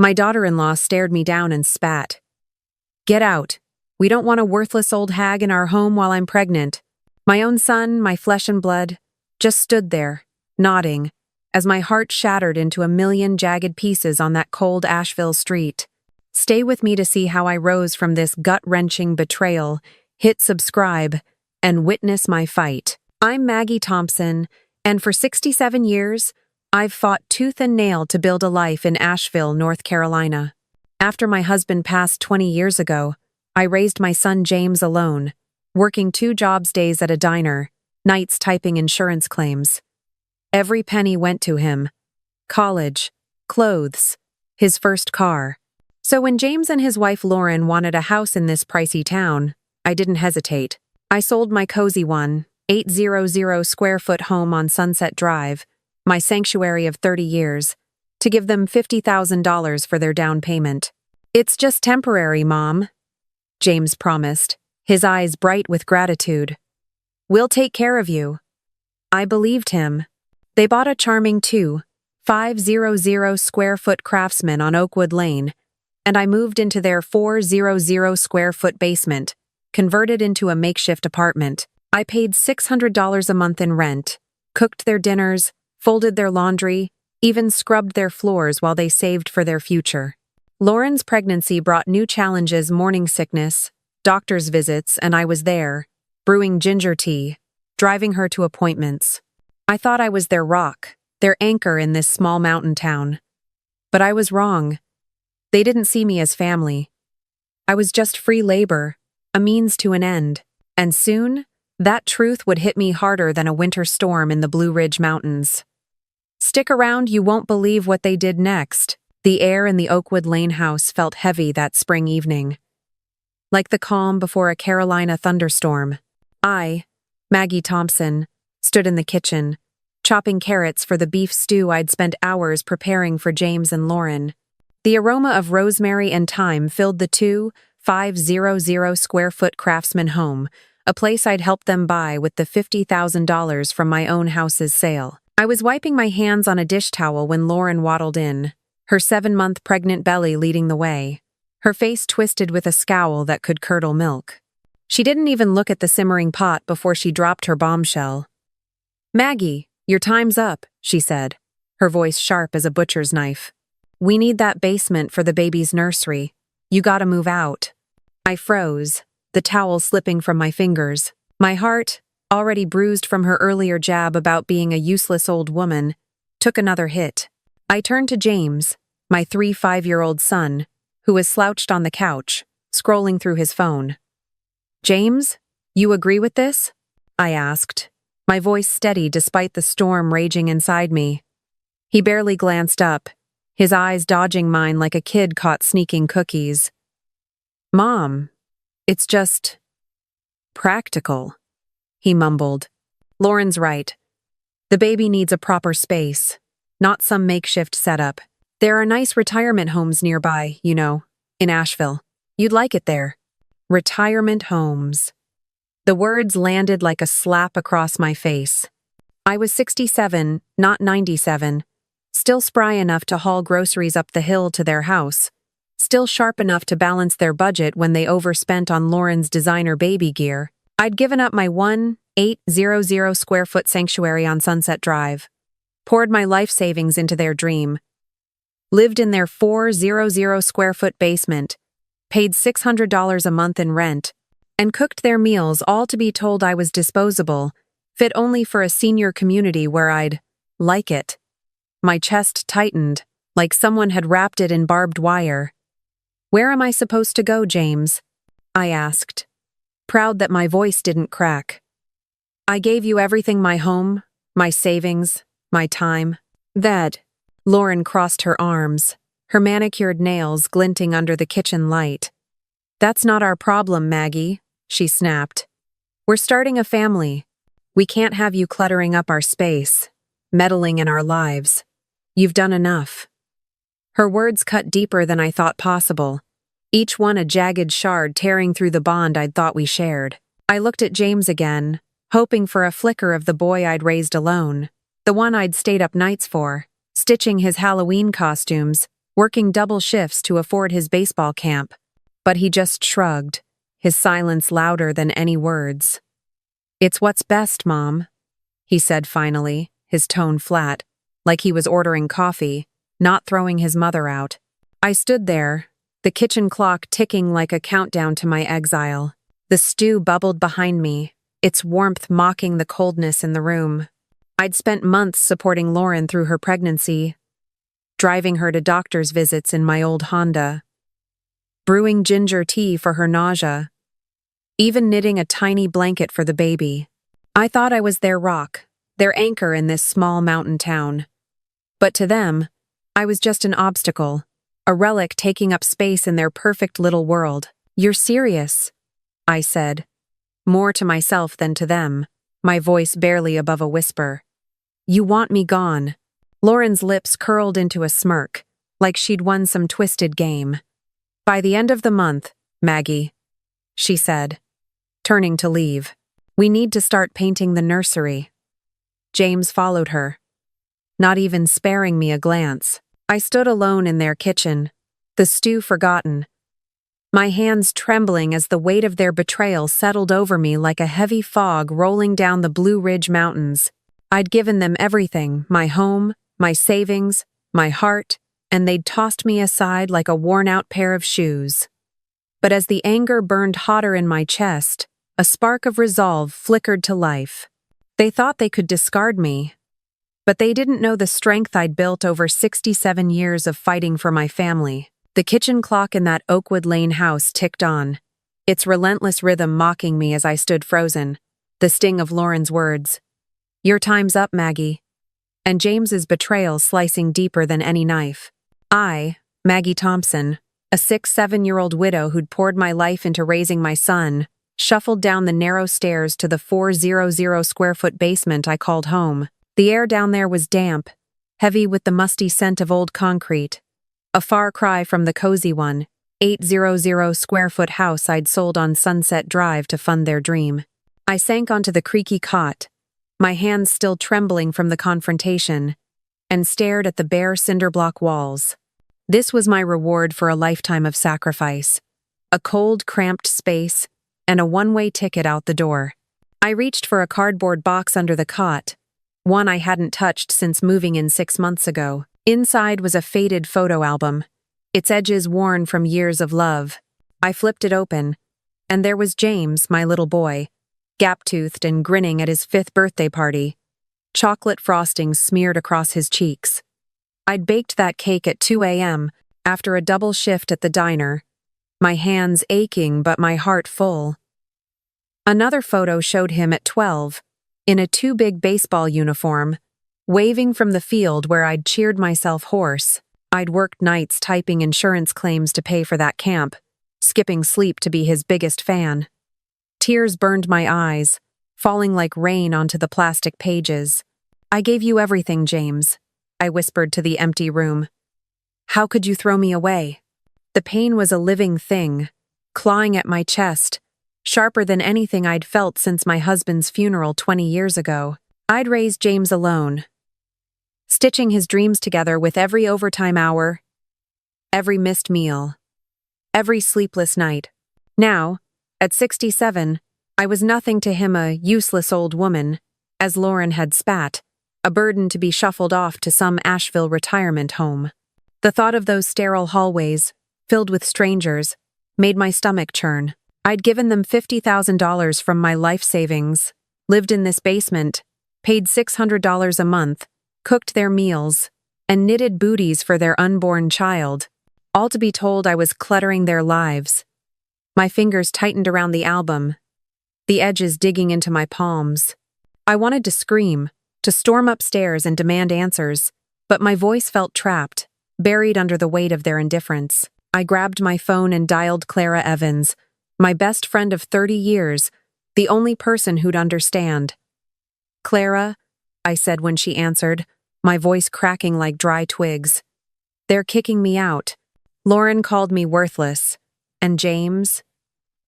My daughter-in-law stared me down and spat. "Get out. We don't want a worthless old hag in our home while I'm pregnant." My own son, my flesh and blood, just stood there, nodding, as my heart shattered into a million jagged pieces on that cold Asheville street. Stay with me to see how I rose from this gut-wrenching betrayal, hit subscribe, and witness my fight. I'm Maggie Thompson, and for 67 years, I've fought tooth and nail to build a life in Asheville, North Carolina. After my husband passed 20 years ago, I raised my son James alone, working 2 jobs days at a diner, nights typing insurance claims. Every penny went to him. College, clothes, his first car. So when James and his wife Lauren wanted a house in this pricey town, I didn't hesitate. I sold my cozy 800 square foot home on Sunset Drive, my sanctuary of 30 years, to give them $50,000 for their down payment. "It's just temporary, Mom," James promised, his eyes bright with gratitude. "We'll take care of you." I believed him. They bought a charming 500 square foot Craftsman on Oakwood Lane, and I moved into their 400 square foot basement, converted into a makeshift apartment. I paid $600 a month in rent, cooked their dinners, folded their laundry, even scrubbed their floors while they saved for their future. Lauren's pregnancy brought new challenges: morning sickness, doctor's visits, and I was there, brewing ginger tea, driving her to appointments. I thought I was their rock, their anchor in this small mountain town. But I was wrong. They didn't see me as family. I was just free labor, a means to an end. And soon, that truth would hit me harder than a winter storm in the Blue Ridge Mountains. Stick around, you won't believe what they did next. The air in the Oakwood Lane house felt heavy that spring evening, like the calm before a Carolina thunderstorm. I, Maggie Thompson, stood in the kitchen, chopping carrots for the beef stew I'd spent hours preparing for James and Lauren. The aroma of rosemary and thyme filled the 500 square foot Craftsman home, a place I'd helped them buy with the $50,000 from my own house's sale. I was wiping my hands on a dish towel when Lauren waddled in, her 7-month pregnant belly leading the way, her face twisted with a scowl that could curdle milk. She didn't even look at the simmering pot before she dropped her bombshell. "Maggie, your time's up," she said, her voice sharp as a butcher's knife. "We need that basement for the baby's nursery. You gotta move out." I froze, the towel slipping from my fingers. My heart, already bruised from her earlier jab about being a useless old woman, took another hit. I turned to James, my 5-year-old son, who was slouched on the couch, scrolling through his phone. "James, you agree with this?" I asked, my voice steady despite the storm raging inside me. He barely glanced up, his eyes dodging mine like a kid caught sneaking cookies. "Mom, it's just practical," he mumbled. "Lauren's right. The baby needs a proper space, not some makeshift setup. There are nice retirement homes nearby, in Asheville. You'd like it there." Retirement homes. The words landed like a slap across my face. I was 67, not 97, still spry enough to haul groceries up the hill to their house, still sharp enough to balance their budget when they overspent on Lauren's designer baby gear. I'd given up my 800 square foot sanctuary on Sunset Drive, poured my life savings into their dream, lived in their 400 square foot basement, paid $600 a month in rent, and cooked their meals, all to be told I was disposable, fit only for a senior community where I'd like it. My chest tightened, like someone had wrapped it in barbed wire. "Where am I supposed to go, James?" I asked, proud that my voice didn't crack. "I gave you everything: my home, my savings, my time." Lauren crossed her arms, her manicured nails glinting under the kitchen light. "That's not our problem, Maggie," she snapped. "We're starting a family. We can't have you cluttering up our space, meddling in our lives. You've done enough." Her words cut deeper than I thought possible, each one a jagged shard tearing through the bond I'd thought we shared. I looked at James again, hoping for a flicker of the boy I'd raised alone, the one I'd stayed up nights for, stitching his Halloween costumes, working double shifts to afford his baseball camp. But he just shrugged, his silence louder than any words. "It's what's best, Mom," he said finally, his tone flat, like he was ordering coffee, not throwing his mother out. I stood there, the kitchen clock ticking like a countdown to my exile. The stew bubbled behind me, its warmth mocking the coldness in the room. I'd spent months supporting Lauren through her pregnancy, driving her to doctor's visits in my old Honda, brewing ginger tea for her nausea, even knitting a tiny blanket for the baby. I thought I was their rock, their anchor in this small mountain town. But to them, I was just an obstacle, a relic taking up space in their perfect little world. "You're serious," I said, more to myself than to them, my voice barely above a whisper. "You want me gone." Lauren's lips curled into a smirk, like she'd won some twisted game. "By the end of the month, Maggie," she said, turning to leave. "We need to start painting the nursery." James followed her, not even sparing me a glance. I stood alone in their kitchen, the stew forgotten, my hands trembling as the weight of their betrayal settled over me like a heavy fog rolling down the Blue Ridge Mountains. I'd given them everything, my home, my savings, my heart, and they'd tossed me aside like a worn-out pair of shoes. But as the anger burned hotter in my chest, a spark of resolve flickered to life. They thought they could discard me, but they didn't know the strength I'd built over 67 years of fighting for my family. The kitchen clock in that Oakwood Lane house ticked on, its relentless rhythm mocking me as I stood frozen, the sting of Lauren's words, "Your time's up, Maggie," and James's betrayal slicing deeper than any knife. I, Maggie Thompson, a 6-7-year-old widow who'd poured my life into raising my son, shuffled down the narrow stairs to the 400-square-foot basement I called home. The air down there was damp, heavy with the musty scent of old concrete, a far cry from the cozy 800-square-foot house I'd sold on Sunset Drive to fund their dream. I sank onto the creaky cot, my hands still trembling from the confrontation, and stared at the bare cinder-block walls. This was my reward for a lifetime of sacrifice, a cold, cramped space, and a one-way ticket out the door. I reached for a cardboard box under the cot, one I hadn't touched since moving in 6 months ago. Inside was a faded photo album, its edges worn from years of love. I flipped it open, and there was James, my little boy, gap-toothed and grinning at his 5th birthday party, chocolate frosting smeared across his cheeks. I'd baked that cake at 2 a.m. after a double shift at the diner, my hands aching but my heart full. Another photo showed him at 12, in a too-big baseball uniform, waving from the field where I'd cheered myself hoarse. I'd worked nights typing insurance claims to pay for that camp, skipping sleep to be his biggest fan. Tears burned my eyes, falling like rain onto the plastic pages. "I gave you everything, James," I whispered to the empty room. "How could you throw me away?" The pain was a living thing, clawing at my chest, sharper than anything I'd felt since my husband's funeral 20 years ago. I'd raised James alone, stitching his dreams together with every overtime hour, every missed meal, every sleepless night. Now, at 67, I was nothing to him, a useless old woman, as Lauren had spat, a burden to be shuffled off to some Asheville retirement home. The thought of those sterile hallways, filled with strangers, made my stomach churn. I'd given them $50,000 from my life savings, lived in this basement, paid $600 a month, cooked their meals, and knitted booties for their unborn child, all to be told I was cluttering their lives. My fingers tightened around the album, the edges digging into my palms. I wanted to scream, to storm upstairs and demand answers, but my voice felt trapped, buried under the weight of their indifference. I grabbed my phone and dialed Clara Evans, my best friend of 30 years, the only person who'd understand. "Clara," I said when she answered, my voice cracking like dry twigs. "They're kicking me out. Lauren called me worthless. And James?"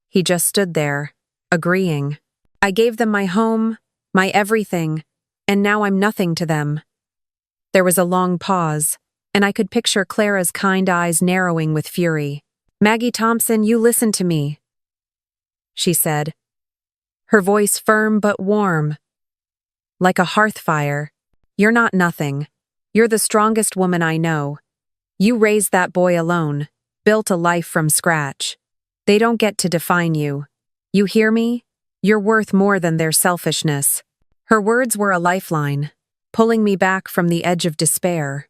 He just stood there, agreeing. "I gave them my home, my everything, and now I'm nothing to them." There was a long pause, and I could picture Clara's kind eyes narrowing with fury. "Maggie Thompson, you listen to me," she said, her voice firm but warm, like a hearth fire. "You're not nothing. You're the strongest woman I know. You raised that boy alone, built a life from scratch. They don't get to define you. You hear me? You're worth more than their selfishness." Her words were a lifeline, pulling me back from the edge of despair.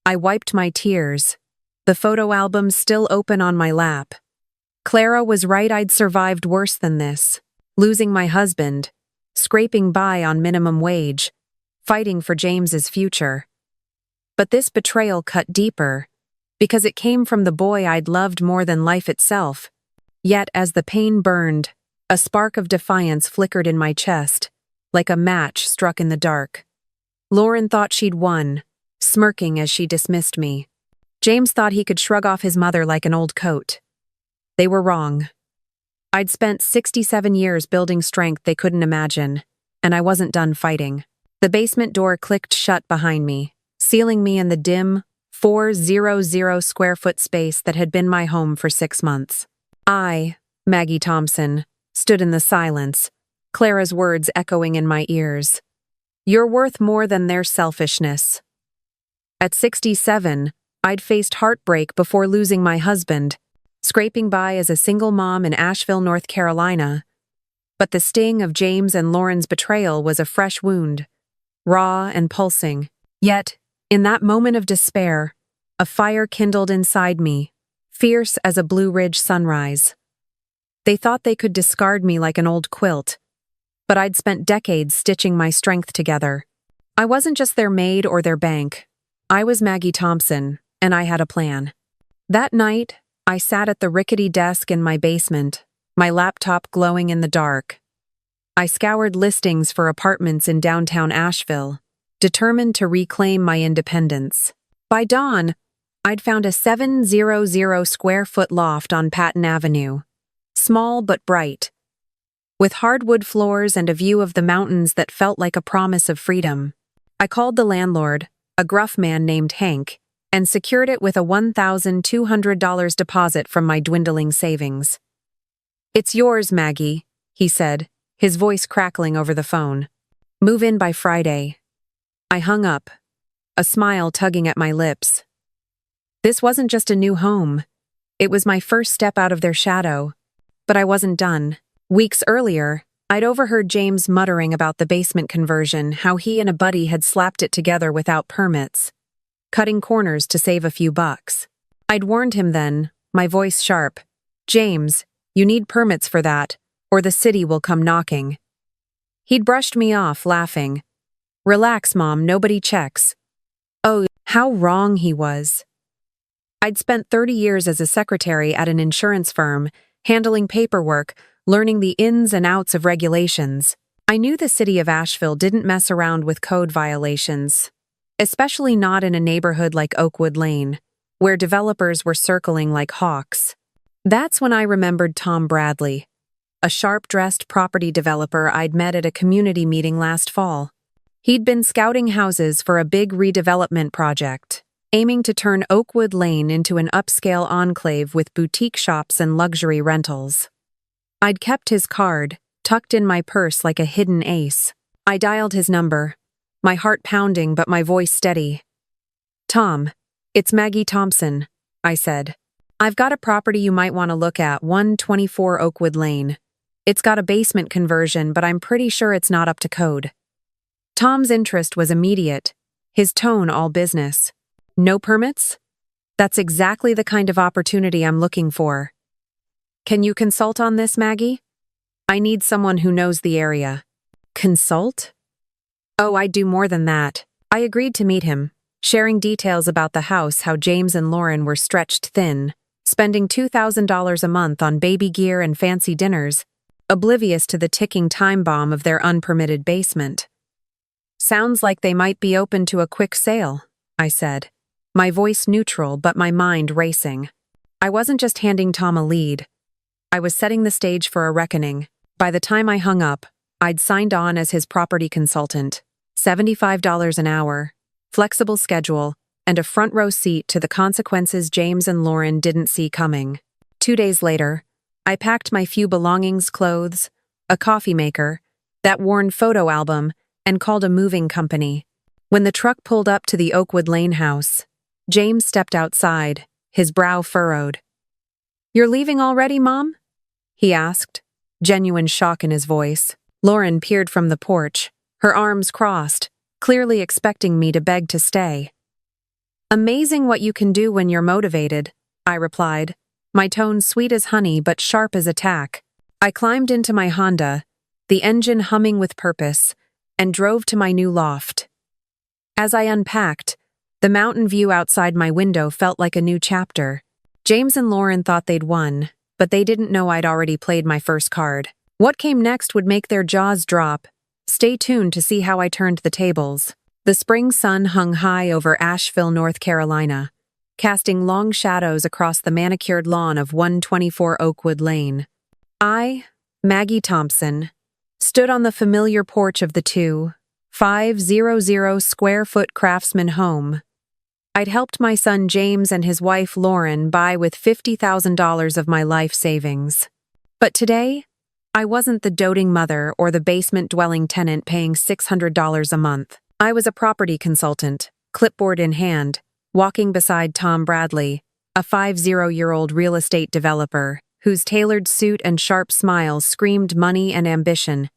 I wiped my tears, the photo album still open on my lap. Clara was right, I'd survived worse than this. Losing my husband, scraping by on minimum wage, fighting for James's future. But this betrayal cut deeper, because it came from the boy I'd loved more than life itself. Yet as the pain burned, a spark of defiance flickered in my chest, like a match struck in the dark. Lauren thought she'd won, smirking as she dismissed me. James thought he could shrug off his mother like an old coat. They were wrong. I'd spent 67 years building strength they couldn't imagine, and I wasn't done fighting. The basement door clicked shut behind me, sealing me in the dim, 400 square foot space that had been my home for 6 months. I, Maggie Thompson, stood in the silence, Clara's words echoing in my ears. "You're worth more than their selfishness." At 67, I'd faced heartbreak before losing my husband, scraping by as a single mom in Asheville, North Carolina. But the sting of James and Lauren's betrayal was a fresh wound, raw and pulsing. Yet, in that moment of despair, a fire kindled inside me, fierce as a Blue Ridge sunrise. They thought they could discard me like an old quilt, but I'd spent decades stitching my strength together. I wasn't just their maid or their bank. I was Maggie Thompson, and I had a plan. That night, I sat at the rickety desk in my basement, my laptop glowing in the dark. I scoured listings for apartments in downtown Asheville, determined to reclaim my independence. By dawn, I'd found a 700 square foot loft on Patton Avenue, small but bright, with hardwood floors and a view of the mountains that felt like a promise of freedom. I called the landlord, a gruff man named Hank, and secured it with a $1,200 deposit from my dwindling savings. "It's yours, Maggie," he said, his voice crackling over the phone. "Move in by Friday." I hung up, a smile tugging at my lips. This wasn't just a new home. It was my first step out of their shadow. But I wasn't done. Weeks earlier, I'd overheard James muttering about the basement conversion, how he and a buddy had slapped it together without permits, cutting corners to save a few bucks. I'd warned him then, my voice sharp. "James, you need permits for that, or the city will come knocking." He'd brushed me off, laughing. "Relax, Mom, nobody checks." Oh, how wrong he was. I'd spent 30 years as a secretary at an insurance firm, handling paperwork, learning the ins and outs of regulations. I knew the city of Asheville didn't mess around with code violations, especially not in a neighborhood like Oakwood Lane, where developers were circling like hawks. That's when I remembered Tom Bradley, a sharp-dressed property developer I'd met at a community meeting last fall. He'd been scouting houses for a big redevelopment project, aiming to turn Oakwood Lane into an upscale enclave with boutique shops and luxury rentals. I'd kept his card, tucked in my purse like a hidden ace. I dialed his number, my heart pounding but my voice steady. "Tom, it's Maggie Thompson," I said. "I've got a property you might want to look at, 124 Oakwood Lane. It's got a basement conversion, but I'm pretty sure it's not up to code." Tom's interest was immediate, his tone all business. "No permits? That's exactly the kind of opportunity I'm looking for. Can you consult on this, Maggie? I need someone who knows the area." "Consult?" "Oh, I'd do more than that." I agreed to meet him, sharing details about the house, how James and Lauren were stretched thin, spending $2,000 a month on baby gear and fancy dinners, oblivious to the ticking time bomb of their unpermitted basement. "Sounds like they might be open to a quick sale," I said, my voice neutral but my mind racing. I wasn't just handing Tom a lead. I was setting the stage for a reckoning. By the time I hung up, I'd signed on as his property consultant. $75 an hour, flexible schedule, and a front row seat to the consequences James and Lauren didn't see coming. 2 days later, I packed my few belongings, clothes, a coffee maker, that worn photo album, and called a moving company. When the truck pulled up to the Oakwood Lane house, James stepped outside, his brow furrowed. "You're leaving already, Mom?" he asked, genuine shock in his voice. Lauren peered from the porch, her arms crossed, clearly expecting me to beg to stay. "Amazing what you can do when you're motivated," I replied, my tone sweet as honey but sharp as a tack. I climbed into my Honda, the engine humming with purpose, and drove to my new loft. As I unpacked, the mountain view outside my window felt like a new chapter. James and Lauren thought they'd won, but they didn't know I'd already played my first card. What came next would make their jaws drop. Stay tuned to see how I turned the tables. The spring sun hung high over Asheville, North Carolina, casting long shadows across the manicured lawn of 124 Oakwood Lane. I, Maggie Thompson, stood on the familiar porch of the 2,500-square-foot craftsman home I'd helped my son James and his wife Lauren buy with $50,000 of my life savings. But today, I wasn't the doting mother or the basement-dwelling tenant paying $600 a month. I was a property consultant, clipboard in hand, walking beside Tom Bradley, a 50-year-old real estate developer whose tailored suit and sharp smile screamed money and ambition.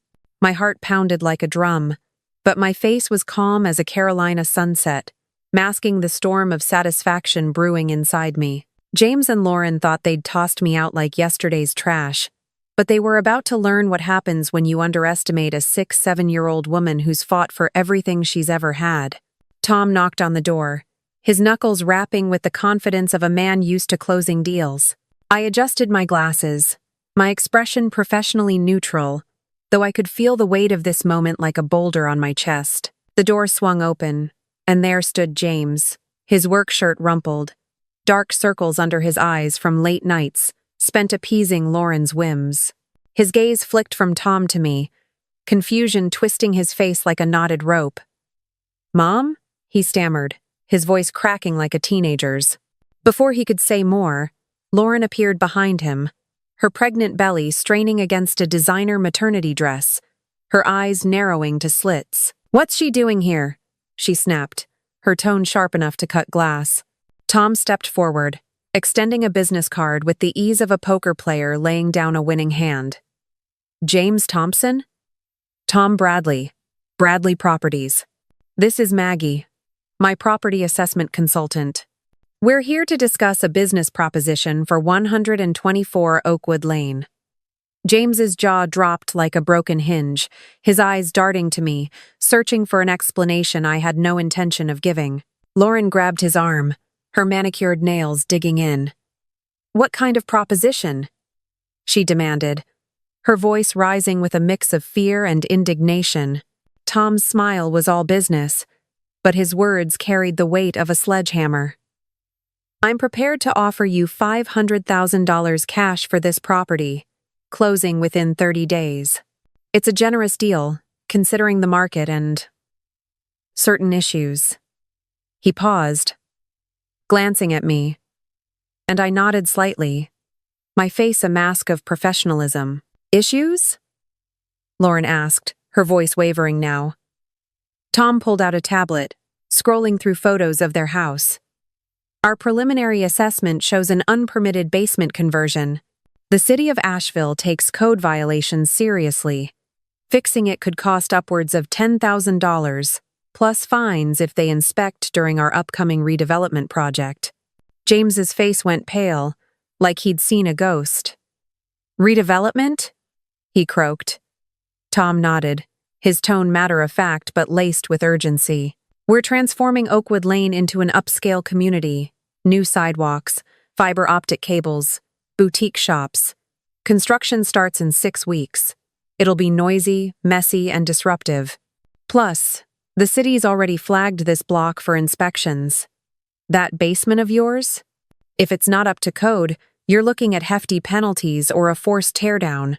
My heart pounded like a drum, but my face was calm as a Carolina sunset, masking the storm of satisfaction brewing inside me. James and Lauren thought they'd tossed me out like yesterday's trash, but they were about to learn what happens when you underestimate a 6-7-year-old woman who's fought for everything she's ever had. Tom knocked on the door, his knuckles rapping with the confidence of a man used to closing deals. I adjusted my glasses, my expression professionally neutral, though I could feel the weight of this moment like a boulder on my chest. The door swung open, and there stood James, his work shirt rumpled, dark circles under his eyes from late nights, spent appeasing Lauren's whims. His gaze flicked from Tom to me, confusion twisting his face like a knotted rope. "Mom?" he stammered, his voice cracking like a teenager's. Before he could say more, Lauren appeared behind him, her pregnant belly straining against a designer maternity dress, her eyes narrowing to slits. "What's she doing here?" she snapped, her tone sharp enough to cut glass. Tom stepped forward, extending a business card with the ease of a poker player laying down a winning hand. "James Thompson?" "Tom Bradley, Bradley Properties. This is Maggie, my property assessment consultant. We're here to discuss a business proposition for 124 Oakwood Lane." James's jaw dropped like a broken hinge, his eyes darting to me, searching for an explanation I had no intention of giving. Lauren grabbed his arm, her manicured nails digging in. "What kind of proposition?" she demanded, her voice rising with a mix of fear and indignation. Tom's smile was all business, but his words carried the weight of a sledgehammer. "I'm prepared to offer you $500,000 cash for this property, closing within 30 days. It's a generous deal, considering the market and certain issues." He paused, glancing at me, and I nodded slightly, my face a mask of professionalism. "Issues?" Lauren asked, her voice wavering now. Tom pulled out a tablet, scrolling through photos of their house. "Our preliminary assessment shows an unpermitted basement conversion. The city of Asheville takes code violations seriously. Fixing it could cost upwards of $10,000, plus fines if they inspect during our upcoming redevelopment project." James's face went pale, like he'd seen a ghost. "Redevelopment?" he croaked. Tom nodded, his tone matter-of-fact but laced with urgency. "We're transforming Oakwood Lane into an upscale community. New sidewalks, fiber optic cables, boutique shops. Construction starts in 6 weeks. It'll be noisy, messy, and disruptive. Plus, the city's already flagged this block for inspections. That basement of yours? If it's not up to code, you're looking at hefty penalties or a forced teardown."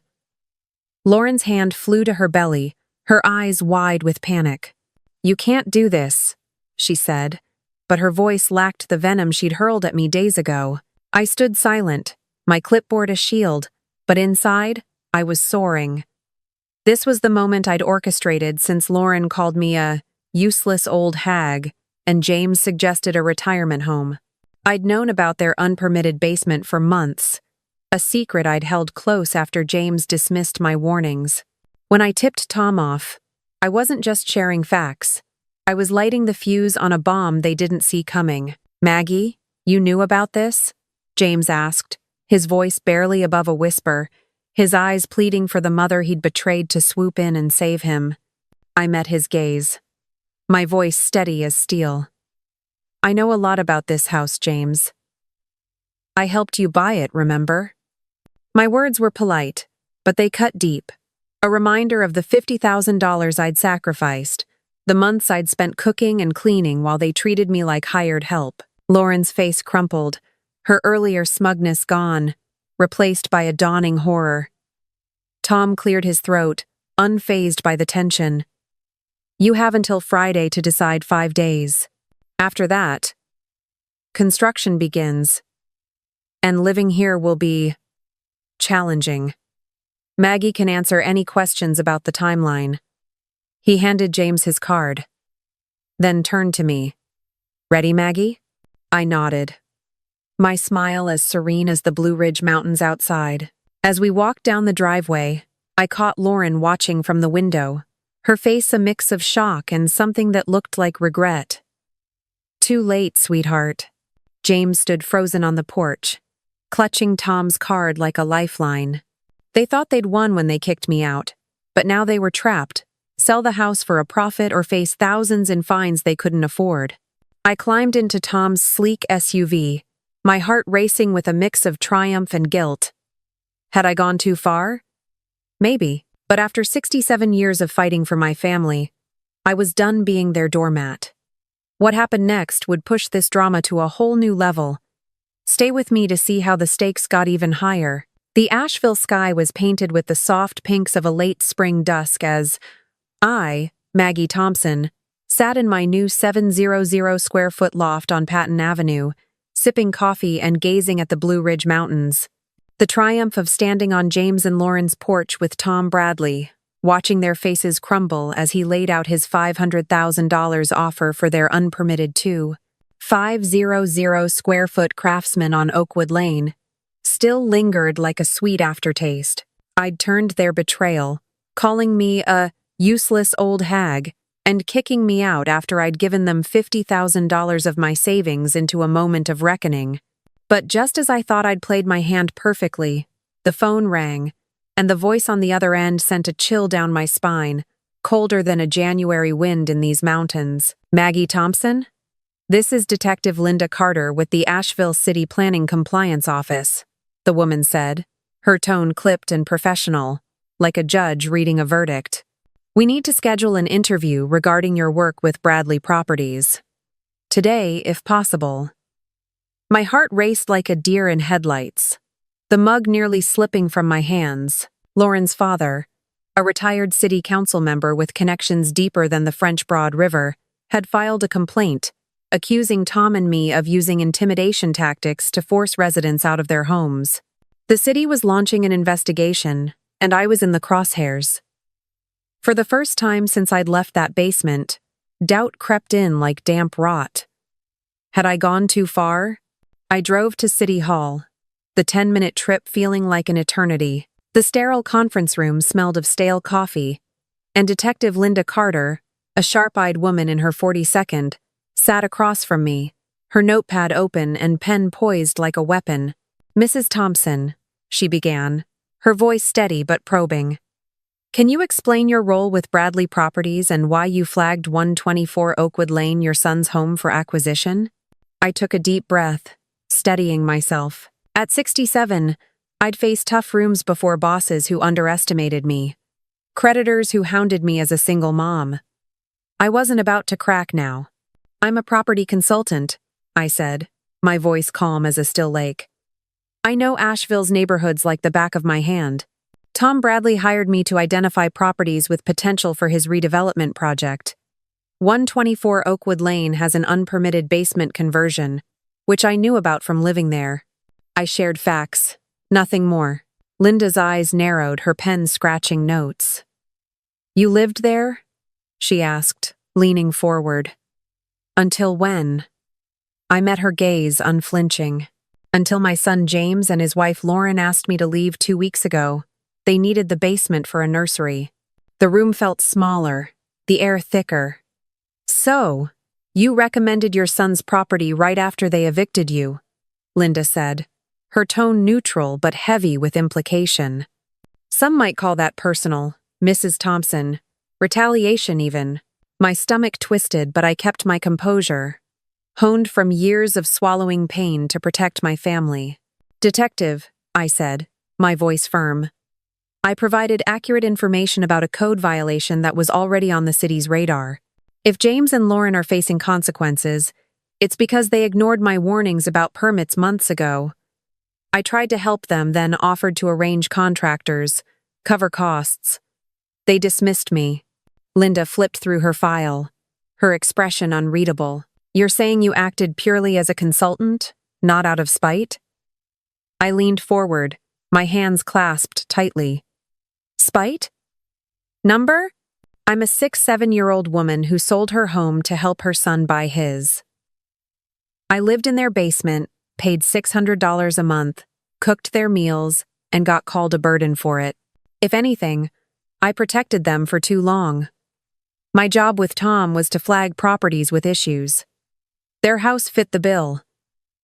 Lauren's hand flew to her belly, her eyes wide with panic. "You can't do this," she said, but her voice lacked the venom she'd hurled at me days ago. I stood silent, my clipboard a shield, but inside, I was soaring. This was the moment I'd orchestrated since Lauren called me a useless old hag and James suggested a retirement home. I'd known about their unpermitted basement for months, a secret I'd held close after James dismissed my warnings. When I tipped Tom off, I wasn't just sharing facts. I was lighting the fuse on a bomb they didn't see coming. "Maggie, you knew about this?" James asked, his voice barely above a whisper, his eyes pleading for the mother he'd betrayed to swoop in and save him. I met his gaze, my voice steady as steel. "I know a lot about this house, James. I helped you buy it, remember?" My words were polite, but they cut deep. A reminder of the $50,000 I'd sacrificed, the months I'd spent cooking and cleaning while they treated me like hired help. Lauren's face crumpled, her earlier smugness gone, replaced by a dawning horror. Tom cleared his throat, unfazed by the tension. "You have until Friday to decide 5 days. After that, construction begins, and living here will be challenging. Maggie can answer any questions about the timeline." He handed James his card, then turned to me. "Ready, Maggie?" I nodded, my smile as serene as the Blue Ridge Mountains outside. As we walked down the driveway, I caught Lauren watching from the window, her face a mix of shock and something that looked like regret. "Too late, sweetheart." James stood frozen on the porch, clutching Tom's card like a lifeline. They thought they'd won when they kicked me out, but now they were trapped. Sell the house for a profit or face thousands in fines they couldn't afford. I climbed into Tom's sleek SUV, my heart racing with a mix of triumph and guilt. Had I gone too far? Maybe, but after 67 years of fighting for my family, I was done being their doormat. What happened next would push this drama to a whole new level. Stay with me to see how the stakes got even higher. The Asheville sky was painted with the soft pinks of a late spring dusk as I, Maggie Thompson, sat in my new 700-square-foot loft on Patton Avenue, sipping coffee and gazing at the Blue Ridge Mountains. The triumph of standing on James and Lauren's porch with Tom Bradley, watching their faces crumble as he laid out his $500,000 offer for their unpermitted 2,500-square-foot craftsman on Oakwood Lane, still lingered like a sweet aftertaste. I'd turned their betrayal, calling me a useless old hag, and kicking me out after I'd given them $50,000 of my savings into a moment of reckoning. But just as I thought I'd played my hand perfectly, the phone rang, and the voice on the other end sent a chill down my spine, colder than a January wind in these mountains. "Maggie Thompson? This is Detective Linda Carter with the Asheville City Planning Compliance Office," the woman said, her tone clipped and professional, like a judge reading a verdict. "We need to schedule an interview regarding your work with Bradley Properties. Today, if possible." My heart raced like a deer in headlights, the mug nearly slipping from my hands. Lauren's father, a retired city council member with connections deeper than the French Broad River, had filed a complaint, accusing Tom and me of using intimidation tactics to force residents out of their homes. The city was launching an investigation, and I was in the crosshairs. For the first time since I'd left that basement, doubt crept in like damp rot. Had I gone too far? I drove to City Hall, the 10-minute trip feeling like an eternity. The sterile conference room smelled of stale coffee, and Detective Linda Carter, a sharp-eyed woman in her 42nd, sat across from me, her notepad open and pen poised like a weapon. "Mrs. Thompson," she began, her voice steady but probing. "Can you explain your role with Bradley Properties and why you flagged 124 Oakwood Lane your son's home for acquisition?" I took a deep breath, steadying myself. At 67, I'd faced tough rooms before bosses who underestimated me, creditors who hounded me as a single mom. I wasn't about to crack now. "I'm a property consultant," I said, my voice calm as a still lake. "I know Asheville's neighborhoods like the back of my hand. Tom Bradley hired me to identify properties with potential for his redevelopment project. 124 Oakwood Lane has an unpermitted basement conversion, which I knew about from living there. I shared facts. Nothing more. Linda's eyes narrowed, her pen scratching notes. You lived there? She asked, leaning forward. Until when? I met her gaze, unflinching. Until my son James and his wife Lauren asked me to leave 2 weeks ago. They needed the basement for a nursery. The room felt smaller, the air thicker. So, you recommended your son's property right after they evicted you, Linda said, her tone neutral but heavy with implication. Some might call that personal, Mrs. Thompson. Retaliation, even. My stomach twisted, but I kept my composure, honed from years of swallowing pain to protect my family. Detective, I said, my voice firm. I provided accurate information about a code violation that was already on the city's radar. If James and Lauren are facing consequences, it's because they ignored my warnings about permits months ago. I tried to help them, then offered to arrange contractors, cover costs. They dismissed me. Linda flipped through her file, her expression unreadable. You're saying you acted purely as a consultant, not out of spite? I leaned forward, my hands clasped tightly. Spite? Number? I'm a 6-7-year-old woman who sold her home to help her son buy his. I lived in their basement, paid $600 a month, cooked their meals, and got called a burden for it. If anything, I protected them for too long. My job with Tom was to flag properties with issues. Their house fit the bill.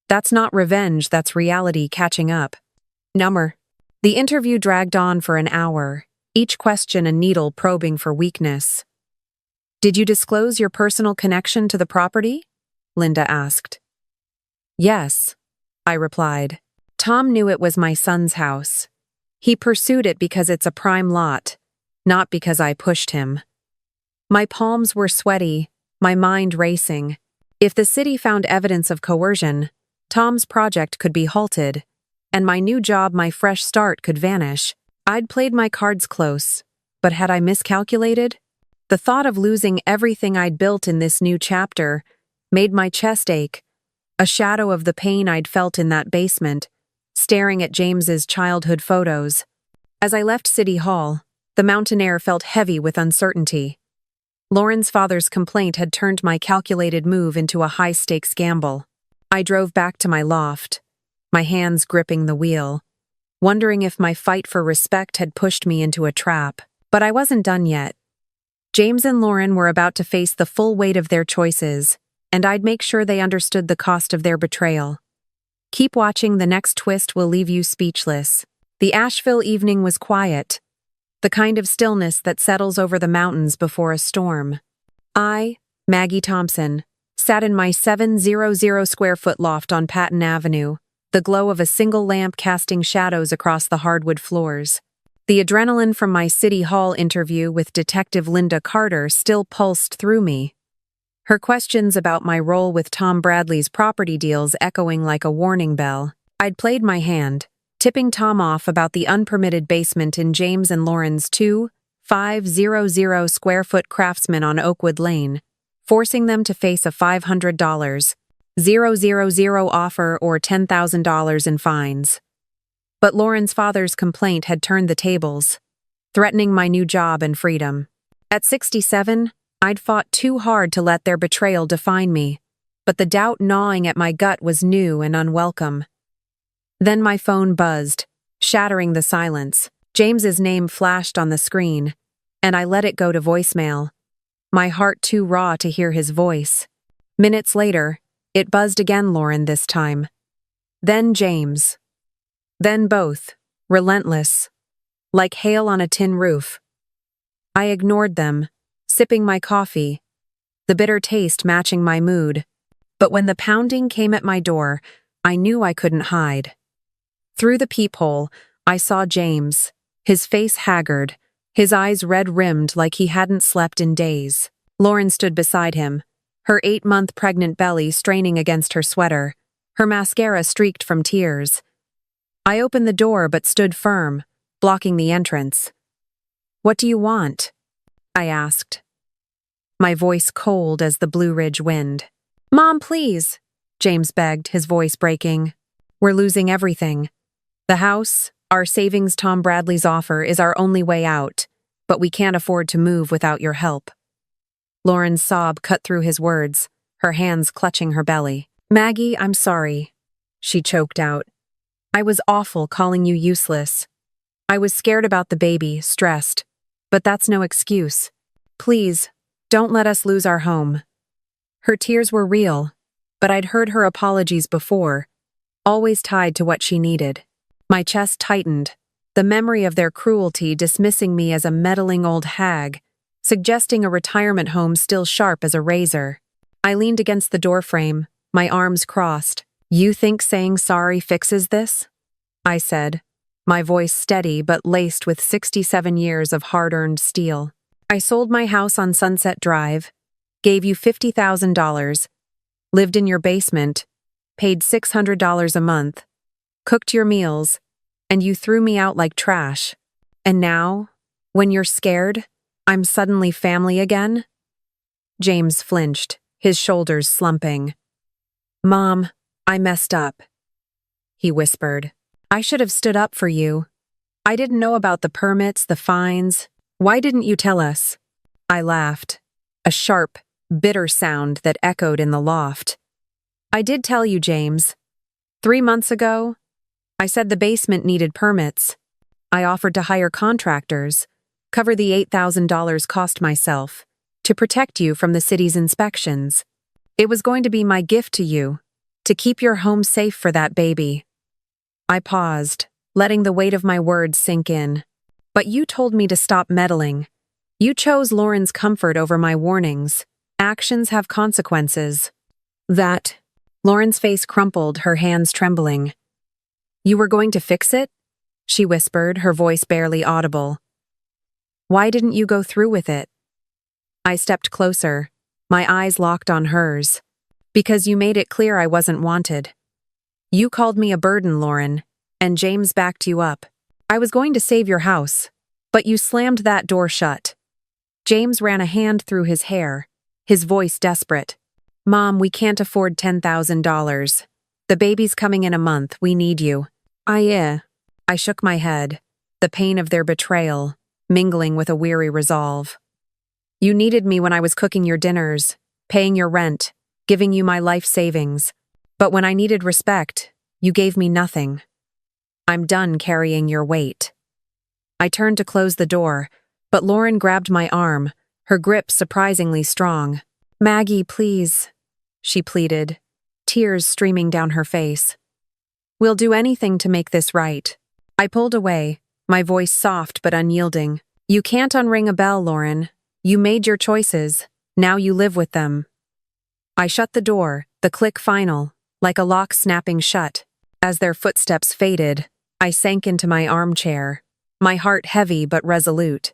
That's not revenge, that's reality catching up. Number. The interview dragged on for an hour, each question a needle probing for weakness. Did you disclose your personal connection to the property? Linda asked. Yes, I replied. Tom knew it was my son's house. He pursued it because it's a prime lot, not because I pushed him. My palms were sweaty, my mind racing. If the city found evidence of coercion, Tom's project could be halted, and my new job, my fresh start, could vanish. I'd played my cards close, but had I miscalculated? The thought of losing everything I'd built in this new chapter made my chest ache, a shadow of the pain I'd felt in that basement, staring at James's childhood photos. As I left City Hall, the mountain air felt heavy with uncertainty. Lauren's father's complaint had turned my calculated move into a high-stakes gamble. I drove back to my loft, my hands gripping the wheel, wondering if my fight for respect had pushed me into a trap. But I wasn't done yet. James and Lauren were about to face the full weight of their choices, and I'd make sure they understood the cost of their betrayal. Keep watching, the next twist will leave you speechless. The Asheville evening was quiet, the kind of stillness that settles over the mountains before a storm. I, Maggie Thompson, sat in my 700-square-foot loft on Patton Avenue, the glow of a single lamp casting shadows across the hardwood floors. The adrenaline from my City Hall interview with Detective Linda Carter still pulsed through me, her questions about my role with Tom Bradley's property deals echoing like a warning bell. I'd played my hand, tipping Tom off about the unpermitted basement in James and Lauren's 2,500-square-foot Craftsman on Oakwood Lane, forcing them to face a $500, 000 offer or $10,000 in fines. But Lauren's father's complaint had turned the tables, threatening my new job and freedom. At 67, I'd fought too hard to let their betrayal define me, but the doubt gnawing at my gut was new and unwelcome. Then my phone buzzed, shattering the silence. James's name flashed on the screen, and I let it go to voicemail, my heart too raw to hear his voice. Minutes later, it buzzed again, Lauren this time. Then James. Then both, relentless, like hail on a tin roof. I ignored them, sipping my coffee, the bitter taste matching my mood. But when the pounding came at my door, I knew I couldn't hide. Through the peephole, I saw James, his face haggard, his eyes red-rimmed like he hadn't slept in days. Lauren stood beside him, her 8-month pregnant belly straining against her sweater, her mascara streaked from tears. I opened the door but stood firm, blocking the entrance. "What do you want?" I asked. my voice cold as the Blue Ridge wind. "Mom, please," James begged, his voice breaking. "We're losing everything. The house, our savings Tom Bradley's offer is our only way out, but we can't afford to move without your help." Lauren's sob cut through his words, her hands clutching her belly. "Maggie, I'm sorry," she choked out. "I was awful calling you useless. I was scared about the baby, stressed, but that's no excuse. Please, don't let us lose our home." Her tears were real, but I'd heard her apologies before, always tied to what she needed. My chest tightened, the memory of their cruelty dismissing me as a meddling old hag, suggesting a retirement home still sharp as a razor. I leaned against the doorframe, my arms crossed. "You think saying sorry fixes this?" I said, my voice steady but laced with 67 years of hard-earned steel. "I sold my house on Sunset Drive, gave you $50,000, lived in your basement, paid $600 a month, cooked your meals, and you threw me out like trash. And now, when you're scared, I'm suddenly family again?" James flinched, his shoulders slumping. "Mom, I messed up," he whispered. "I should have stood up for you. I didn't know about the permits, the fines. Why didn't you tell us?" I laughed, a sharp, bitter sound that echoed in the loft. "I did tell you, James. 3 months ago, I said the basement needed permits. I offered to hire contractors, cover the $8,000 cost myself, to protect you from the city's inspections. It was going to be my gift to you, to keep your home safe for that baby." I paused, letting the weight of my words sink in. "But you told me to stop meddling. You chose Lauren's comfort over my warnings. Actions have consequences." "That..." Lauren's face crumpled, her hands trembling. "You were going to fix it?" she whispered, her voice barely audible. "Why didn't you go through with it?" I stepped closer, my eyes locked on hers. "Because you made it clear I wasn't wanted. You called me a burden, Lauren, and James backed you up. I was going to save your house, but you slammed that door shut." James ran a hand through his hair, his voice desperate. "Mom, we can't afford $10,000. The baby's coming in a month, we need you." I shook my head, the pain of their betrayal, mingling with a weary resolve. "You needed me when I was cooking your dinners, paying your rent, giving you my life savings. But when I needed respect, you gave me nothing. I'm done carrying your weight." I turned to close the door, but Lauren grabbed my arm, her grip surprisingly strong. "Maggie, please," she pleaded, tears streaming down her face. "We'll do anything to make this right." I pulled away, my voice soft but unyielding. "You can't unring a bell, Lauren. You made your choices. Now you live with them." I shut the door, the click final, like a lock snapping shut. As their footsteps faded, I sank into my armchair, my heart heavy but resolute.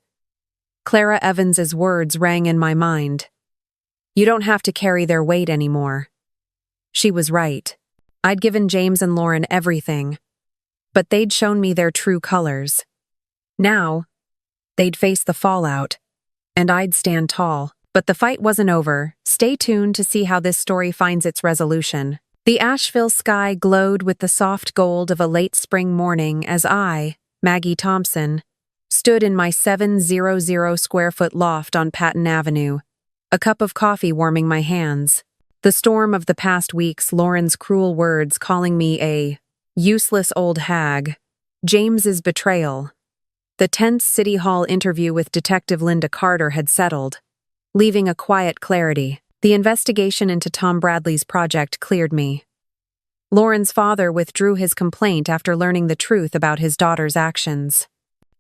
Clara Evans's words rang in my mind. "You don't have to carry their weight anymore." She was right. I'd given James and Lauren everything, but they'd shown me their true colors. Now, they'd face the fallout, and I'd stand tall. But the fight wasn't over. Stay tuned to see how this story finds its resolution. The Asheville sky glowed with the soft gold of a late spring morning as I, Maggie Thompson, stood in my 700-square-foot loft on Patton Avenue, a cup of coffee warming my hands. The storm of the past weeks, Lauren's cruel words calling me a useless old hag, James's betrayal. The tense City Hall interview with Detective Linda Carter had settled, leaving a quiet clarity. The investigation into Tom Bradley's project cleared me. Lauren's father withdrew his complaint after learning the truth about his daughter's actions.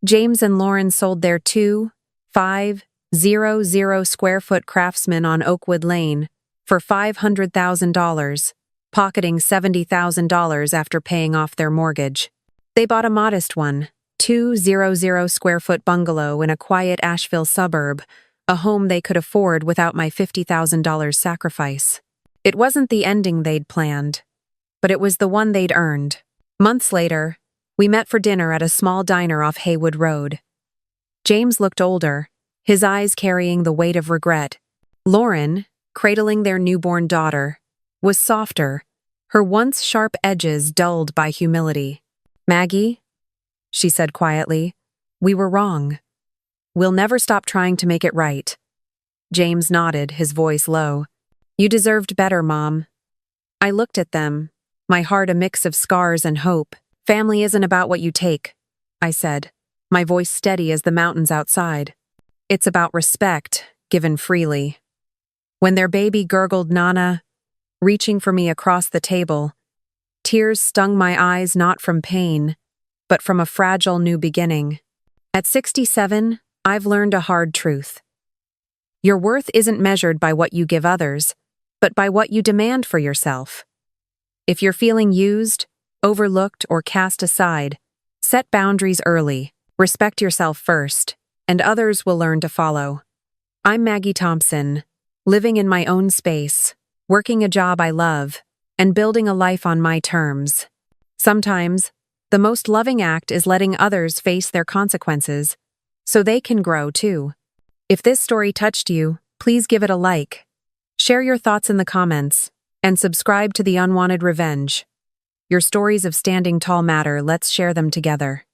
James and Lauren sold their 2,500-square-foot craftsman on Oakwood Lane for $500,000, pocketing $70,000 after paying off their mortgage. They bought a modest 200-square-foot bungalow in a quiet Asheville suburb, a home they could afford without my $50,000 sacrifice. It wasn't the ending they'd planned, but it was the one they'd earned. Months later, we met for dinner at a small diner off Haywood Road. James looked older, his eyes carrying the weight of regret. Lauren, cradling their newborn daughter, was softer, her once sharp edges dulled by humility. "Maggie," she said quietly, "we were wrong. We'll never stop trying to make it right." James nodded, his voice low. "You deserved better, Mom." I looked at them, my heart a mix of scars and hope. "Family isn't about what you take," I said, my voice steady as the mountains outside. "It's about respect, given freely." When their baby gurgled Nana, reaching for me across the table, tears stung my eyes not from pain, but from a fragile new beginning. At 67, I've learned a hard truth. Your worth isn't measured by what you give others, but by what you demand for yourself. If you're feeling used, overlooked, or cast aside, set boundaries early, respect yourself first, and others will learn to follow. I'm Maggie Thompson, living in my own space, working a job I love, and building a life on my terms. Sometimes, the most loving act is letting others face their consequences, so they can grow too. If this story touched you, please give it a like, share your thoughts in the comments, and subscribe to the Unwanted Revenge. Your stories of standing tall matter, let's share them together.